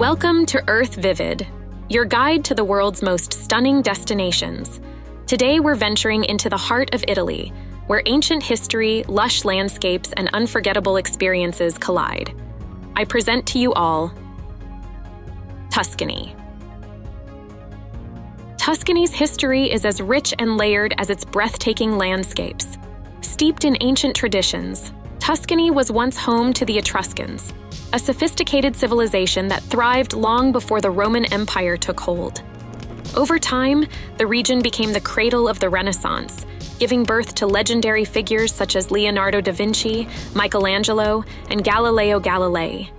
Welcome to Earth Vivid, your guide to the world's most stunning destinations. Today we're venturing into the heart of Italy, where ancient history, lush landscapes, and unforgettable experiences collide. I present to you all Tuscany. Tuscany's history is as rich and layered as its breathtaking landscapes. Steeped in ancient traditions, Tuscany was once home to the Etruscans, a sophisticated civilization that thrived long before the Roman Empire took hold. Over time, the region became the cradle of the Renaissance, giving birth to legendary figures such as Leonardo da Vinci, Michelangelo, and Galileo Galilei.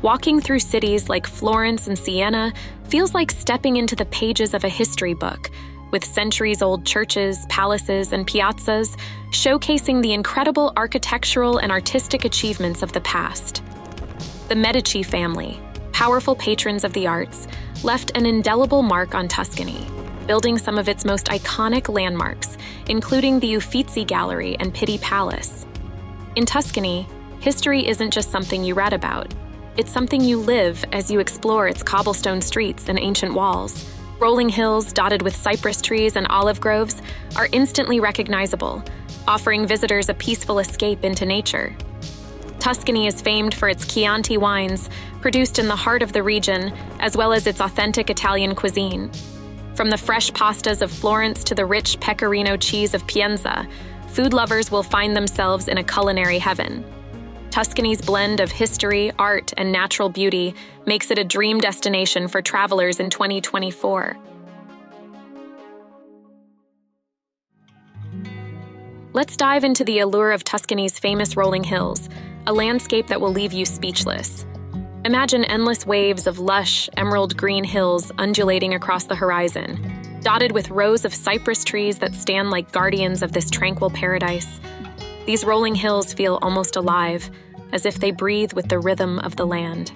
Walking through cities like Florence and Sienna feels like stepping into the pages of a history book, with centuries-old churches, palaces, and piazzas showcasing the incredible architectural and artistic achievements of the past. The Medici family, powerful patrons of the arts, left an indelible mark on Tuscany, building some of its most iconic landmarks, including the Uffizi Gallery and Pitti Palace. In Tuscany, history isn't just something you read about. It's something you live as you explore its cobblestone streets and ancient walls. Rolling hills dotted with cypress trees and olive groves are instantly recognizable, offering visitors a peaceful escape into nature. Tuscany is famed for its Chianti wines, produced in the heart of the region, as well as its authentic Italian cuisine. From the fresh pastas of Florence to the rich pecorino cheese of Pienza, food lovers will find themselves in a culinary heaven. Tuscany's blend of history, art, and natural beauty makes it a dream destination for travelers in 2024. Let's dive into the allure of Tuscany's famous rolling hills, a landscape that will leave you speechless. Imagine endless waves of lush, emerald green hills undulating across the horizon, dotted with rows of cypress trees that stand like guardians of this tranquil paradise. These rolling hills feel almost alive, as if they breathe with the rhythm of the land.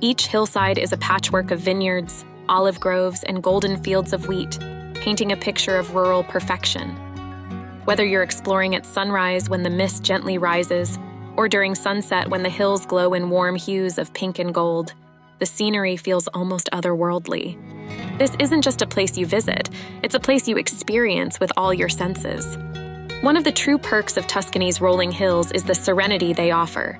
Each hillside is a patchwork of vineyards, olive groves, and golden fields of wheat, painting a picture of rural perfection. Whether you're exploring at sunrise when the mist gently rises, or during sunset when the hills glow in warm hues of pink and gold, the scenery feels almost otherworldly. This isn't just a place you visit, it's a place you experience with all your senses. One of the true perks of Tuscany's rolling hills is the serenity they offer.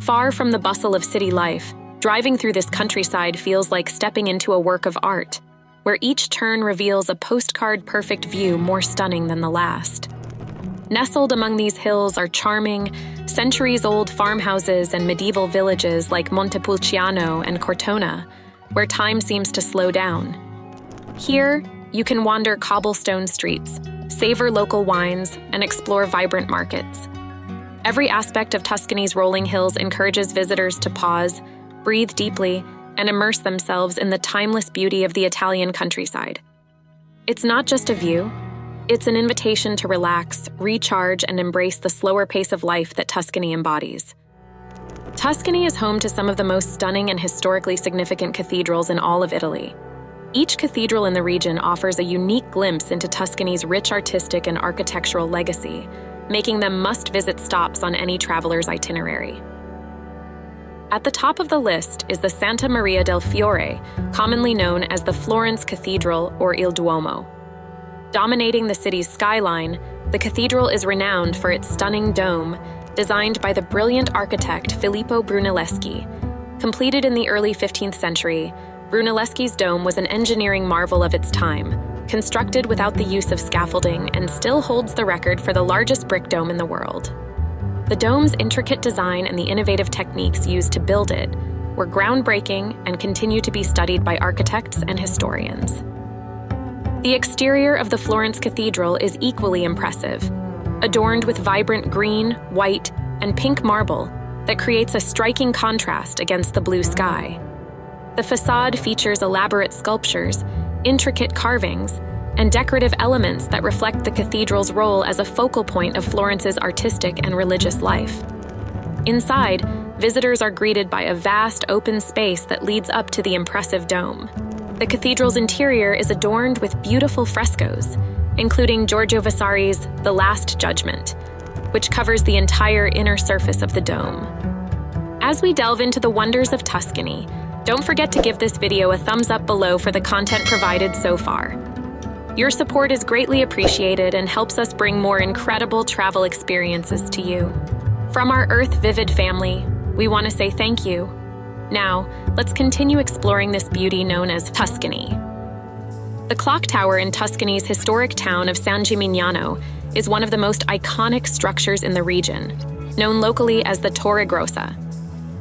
Far from the bustle of city life, driving through this countryside feels like stepping into a work of art, where each turn reveals a postcard-perfect view more stunning than the last. Nestled among these hills are charming, centuries-old farmhouses and medieval villages like Montepulciano and Cortona, where time seems to slow down. Here, you can wander cobblestone streets, savor local wines, and explore vibrant markets. Every aspect of Tuscany's rolling hills encourages visitors to pause, breathe deeply, and immerse themselves in the timeless beauty of the Italian countryside. It's not just a view. It's an invitation to relax, recharge, and embrace the slower pace of life that Tuscany embodies. Tuscany is home to some of the most stunning and historically significant cathedrals in all of Italy. Each cathedral in the region offers a unique glimpse into Tuscany's rich artistic and architectural legacy, making them must-visit stops on any traveler's itinerary. At the top of the list is the Santa Maria del Fiore, commonly known as the Florence Cathedral or Il Duomo. Dominating the city's skyline, the cathedral is renowned for its stunning dome, designed by the brilliant architect Filippo Brunelleschi. Completed in the early 15th century, Brunelleschi's dome was an engineering marvel of its time, constructed without the use of scaffolding and still holds the record for the largest brick dome in the world. The dome's intricate design and the innovative techniques used to build it were groundbreaking and continue to be studied by architects and historians. The exterior of the Florence Cathedral is equally impressive, adorned with vibrant green, white, and pink marble that creates a striking contrast against the blue sky. The facade features elaborate sculptures, intricate carvings, and decorative elements that reflect the cathedral's role as a focal point of Florence's artistic and religious life. Inside, visitors are greeted by a vast open space that leads up to the impressive dome. The cathedral's interior is adorned with beautiful frescoes, including Giorgio Vasari's The Last Judgment, which covers the entire inner surface of the dome. As we delve into the wonders of Tuscany, Don't forget to give this video a thumbs up below for the content provided so far. Your support is greatly appreciated and helps us bring more incredible travel experiences to you. From our Earth Vivid family, we want to say thank you. Now, let's continue exploring this beauty known as Tuscany. The clock tower in Tuscany's historic town of San Gimignano is one of the most iconic structures in the region, known locally as the Torre Grossa.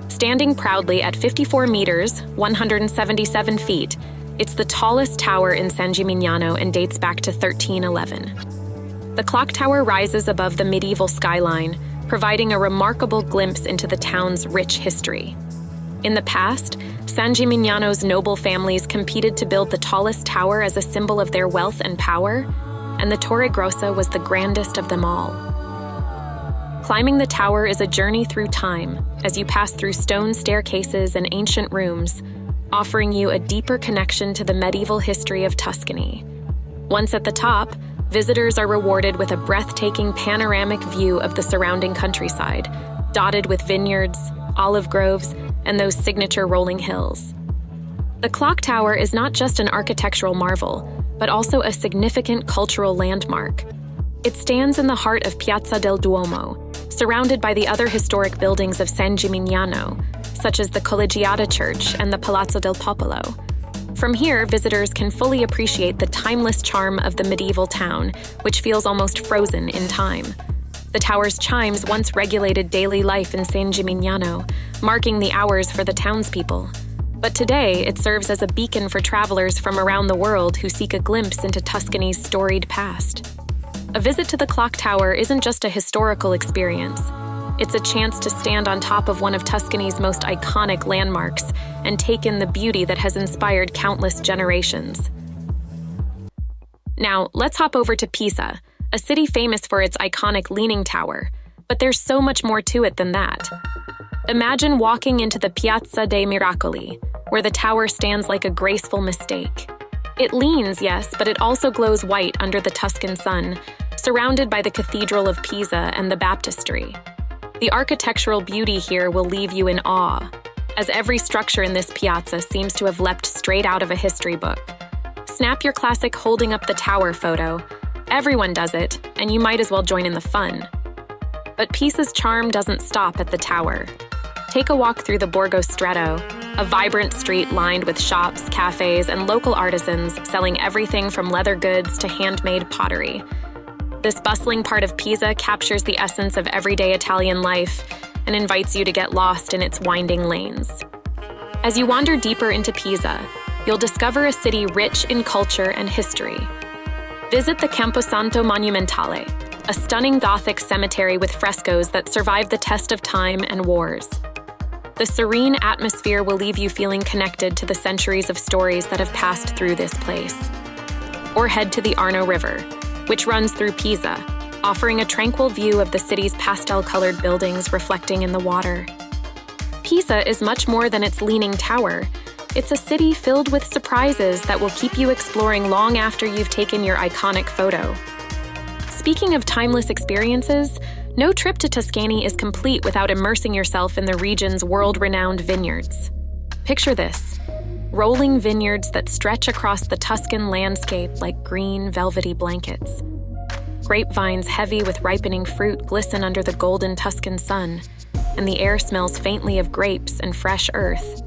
Standing proudly at 54 meters, 177 feet, it's the tallest tower in San Gimignano and dates back to 1311. The clock tower rises above the medieval skyline, providing a remarkable glimpse into the town's rich history. In the past, San Gimignano's noble families competed to build the tallest tower as a symbol of their wealth and power, and the Torre Grossa was the grandest of them all. Climbing the tower is a journey through time as you pass through stone staircases and ancient rooms, offering you a deeper connection to the medieval history of Tuscany. Once at the top, visitors are rewarded with a breathtaking panoramic view of the surrounding countryside, dotted with vineyards, olive groves, and those signature rolling hills. The clock tower is not just an architectural marvel, but also a significant cultural landmark. It stands in the heart of Piazza del Duomo, surrounded by the other historic buildings of San Gimignano, such as the Collegiata Church and the Palazzo del Popolo. From here, visitors can fully appreciate the timeless charm of the medieval town, which feels almost frozen in time. The tower's chimes once regulated daily life in San Gimignano, marking the hours for the townspeople. But today, it serves as a beacon for travelers from around the world who seek a glimpse into Tuscany's storied past. A visit to the clock tower isn't just a historical experience. It's a chance to stand on top of one of Tuscany's most iconic landmarks and take in the beauty that has inspired countless generations. Now, let's hop over to Pisa, a city famous for its iconic Leaning Tower, but there's so much more to it than that. Imagine walking into the Piazza dei Miracoli, where the tower stands like a graceful mistake. It leans, yes, but it also glows white under the Tuscan sun, surrounded by the Cathedral of Pisa and the baptistry. The architectural beauty here will leave you in awe, as every structure in this piazza seems to have leapt straight out of a history book. Snap your classic holding up the tower photo. Everyone does it, and you might as well join in the fun. But Pisa's charm doesn't stop at the tower. Take a walk through the Borgo Stretto, a vibrant street lined with shops, cafes, and local artisans selling everything from leather goods to handmade pottery. This bustling part of Pisa captures the essence of everyday Italian life and invites you to get lost in its winding lanes. As you wander deeper into Pisa, you'll discover a city rich in culture and history. Visit the Camposanto Monumentale, a stunning Gothic cemetery with frescoes that survived the test of time and wars. The serene atmosphere will leave you feeling connected to the centuries of stories that have passed through this place. Or head to the Arno River, which runs through Pisa, offering a tranquil view of the city's pastel-colored buildings reflecting in the water. Pisa is much more than its leaning tower. It's a city filled with surprises that will keep you exploring long after you've taken your iconic photo. Speaking of timeless experiences, no trip to Tuscany is complete without immersing yourself in the region's world-renowned vineyards. Picture this: rolling vineyards that stretch across the Tuscan landscape like green, velvety blankets. Grapevines heavy with ripening fruit glisten under the golden Tuscan sun, and the air smells faintly of grapes and fresh earth.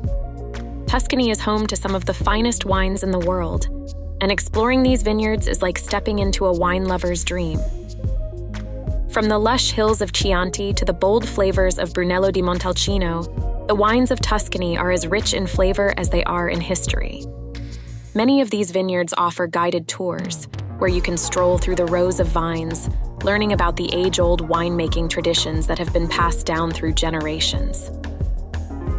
Tuscany is home to some of the finest wines in the world, and exploring these vineyards is like stepping into a wine lover's dream. From the lush hills of Chianti to the bold flavors of Brunello di Montalcino, the wines of Tuscany are as rich in flavor as they are in history. Many of these vineyards offer guided tours, where you can stroll through the rows of vines, learning about the age-old winemaking traditions that have been passed down through generations.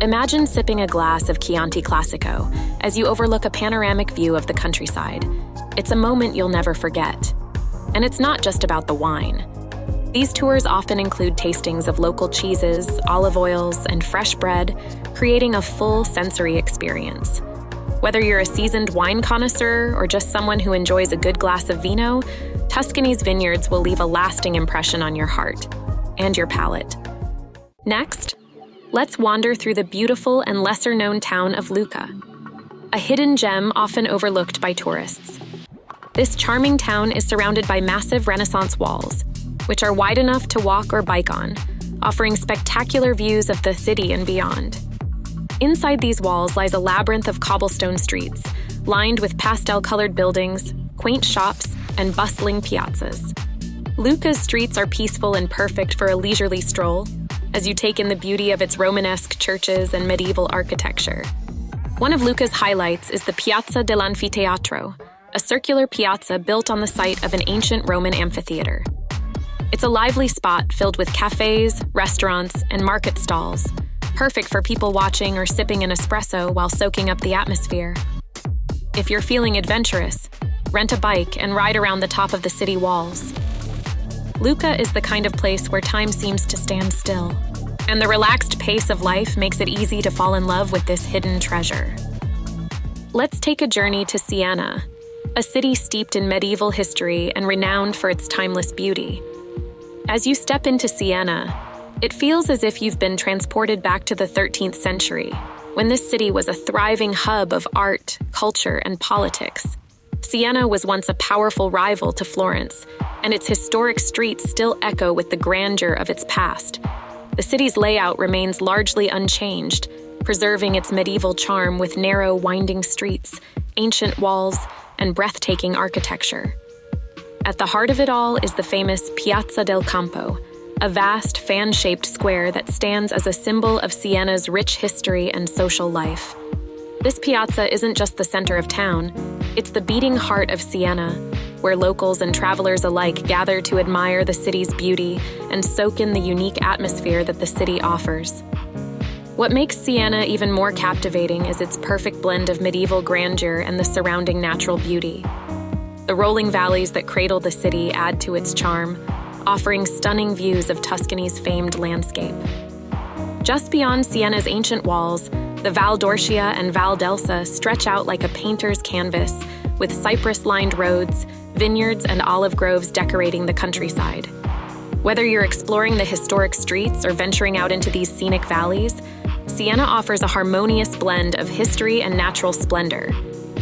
Imagine sipping a glass of Chianti Classico as you overlook a panoramic view of the countryside. It's a moment you'll never forget. And it's not just about the wine. These tours often include tastings of local cheeses, olive oils, and fresh bread, creating a full sensory experience. Whether you're a seasoned wine connoisseur or just someone who enjoys a good glass of vino, Tuscany's vineyards will leave a lasting impression on your heart and your palate. Next, Let's wander through the beautiful and lesser-known town of Luca, a hidden gem often overlooked by tourists. This charming town is surrounded by massive Renaissance walls, which are wide enough to walk or bike on, offering spectacular views of the city and beyond. Inside these walls lies a labyrinth of cobblestone streets, lined with pastel-colored buildings, quaint shops, and bustling piazzas. Luca's streets are peaceful and perfect for a leisurely stroll, as you take in the beauty of its Romanesque churches and medieval architecture. One of Luca's highlights is the Piazza dell'Anfiteatro, a circular piazza built on the site of an ancient Roman amphitheater. It's a lively spot filled with cafes, restaurants, and market stalls, perfect for people watching or sipping an espresso while soaking up the atmosphere. If you're feeling adventurous, rent a bike and ride around the top of the city walls. Luca is the kind of place where time seems to stand still, and the relaxed pace of life makes it easy to fall in love with this hidden treasure. Let's take a journey to Sienna, a city steeped in medieval history and renowned for its timeless beauty. As you step into Sienna, it feels as if you've been transported back to the 13th century, when this city was a thriving hub of art, culture, and politics. Sienna was once a powerful rival to Florence, and its historic streets still echo with the grandeur of its past. The city's layout remains largely unchanged, preserving its medieval charm with narrow, winding streets, ancient walls, and breathtaking architecture. At the heart of it all is the famous Piazza del Campo, a vast, fan-shaped square that stands as a symbol of Sienna's rich history and social life. This piazza isn't just the center of town, it's the beating heart of Sienna, where locals and travelers alike gather to admire the city's beauty and soak in the unique atmosphere that the city offers. What makes Sienna even more captivating is its perfect blend of medieval grandeur and the surrounding natural beauty. The rolling valleys that cradle the city add to its charm, offering stunning views of Tuscany's famed landscape. Just beyond Sienna's ancient walls, the Val d'Orcia and Val d'Elsa stretch out like a painter's canvas, with cypress-lined roads, vineyards, and olive groves decorating the countryside. Whether you're exploring the historic streets or venturing out into these scenic valleys, Sienna offers a harmonious blend of history and natural splendor,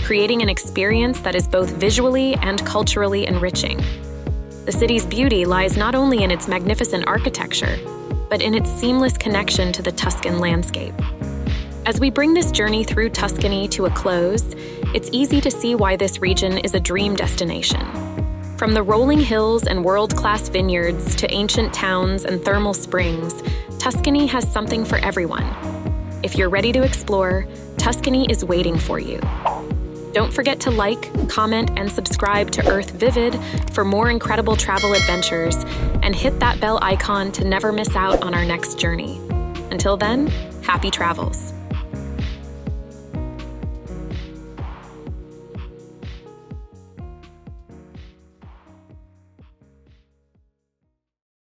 creating an experience that is both visually and culturally enriching. The city's beauty lies not only in its magnificent architecture, but in its seamless connection to the Tuscan landscape. As we bring this journey through Tuscany to a close, it's easy to see why this region is a dream destination. From the rolling hills and world-class vineyards to ancient towns and thermal springs, Tuscany has something for everyone. If you're ready to explore, Tuscany is waiting for you. Don't forget to like, comment, and subscribe to Earth Vivid for more incredible travel adventures, and hit that bell icon to never miss out on our next journey. Until then, happy travels.